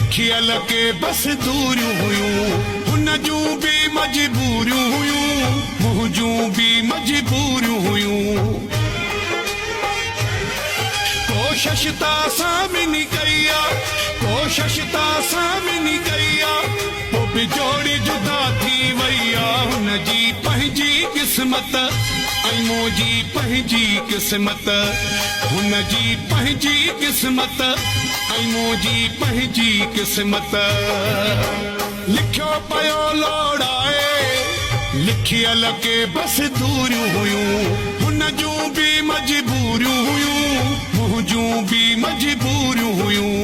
लिखियल के बस दूरियूं हुयूं हुन जूं भी मजबूरियूं हुयूं मुंहिंजूं भी मजबूरियूं हुयूं कोशिश त असां बि नी कई आहे कोशिश त असां बि नी कई आहे पोइ बि जोड़ी जुदा थी वई आहे हुन जी पंहिंजी क़िस्मत ऐं मुंहिंजी पंहिंजी क़िस्मत हुन जी पंहिंजी क़िस्मत ऐं मुंहिंजी पंहिंजी क़िस्मत लिखियो पियो लोड़ाए लिखियल के बस दूरियूं हुयूं हुन जूं भी मजबूरियूं हुयूं मुंहिंजूं भी मजबूरियूं हुयूं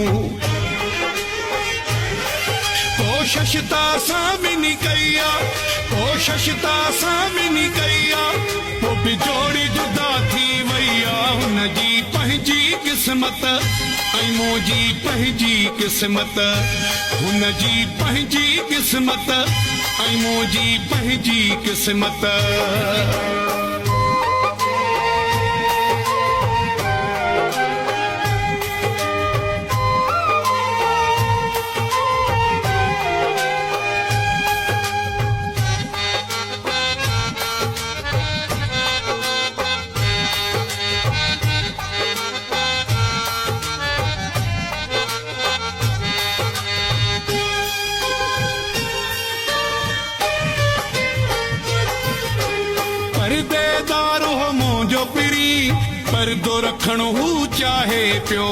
कोशिश त असां बि नी कई आहे कोशिश त असां बि नी कई आहे पोइ बि जोड़ी जुदा थी वई आहे हुन जी पंहिंजी क़िस्मत ऐं मुंहिंजी पंहिंजी क़िस्मत हुन जी पंहिंजी क़िस्मत ऐं मुंहिंजी पंहिंजी क़िस्मत परदेदार हो मुंहिंजो पिरी परदो रखण हू चाहे पियो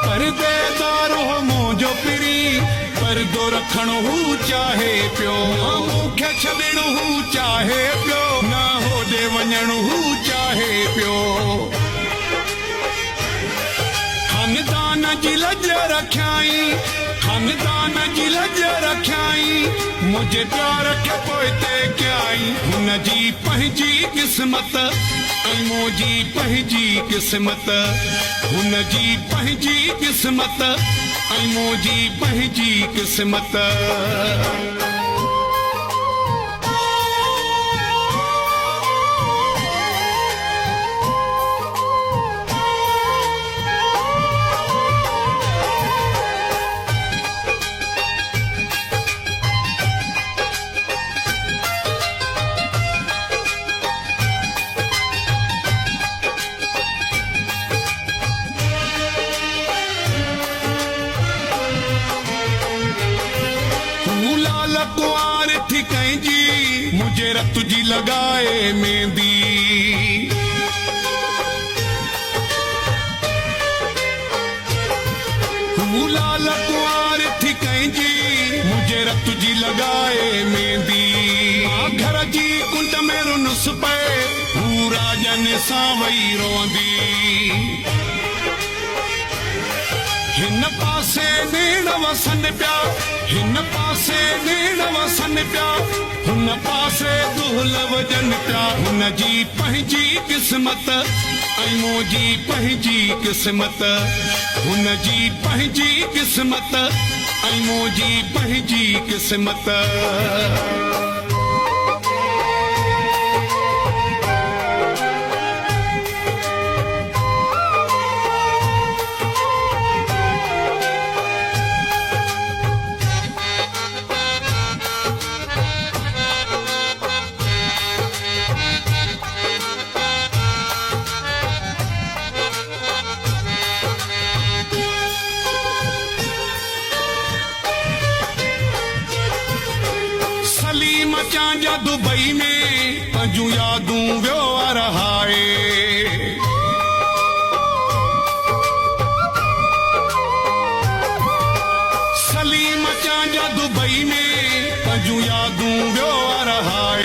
परदेदार हो मुंहिंजो पिरी परदो रखण हू चाहे पियो मूंखे छॾण हू चाहे पियो न होॾे वञण हू चाहे पियो खानदान जी लज रखियाई खानदान जी लज रखियाई मुझे प्यार खे पोइते कयाई हुन जी पंहिंजी क़िस्मत ऐं मुंहिंजी पंहिंजी क़िस्मत हुन जी पंहिंजी क़िस्मत ऐं मुंहिंजी पंहिंजी क़िस्मत कुआर थी कंहिंजी मुझे रत जी लगाए मेहंदी लाल कुआर थी कंहिंजी मुझे रत जी लगाए मेहंदी घर जी कुंड में रुनस पए हू राजन सां वई रोंदी हिन पासे नेण वसन पिया हिन पासे नेण वसन पिया हुन पासे दुहल वजन पिया हुन जी पंहिंजी क़िस्मत ऐं मुंहिंजी पंहिंजी क़िस्मत हुन जी पंहिंजी क़िस्मत ऐं मुंहिंजी पंहिंजी क़िस्मत जा दुबई में पंजू यादूं वियो रहाए सलीम जा दुबई में पंजू यादूं वियो रहाए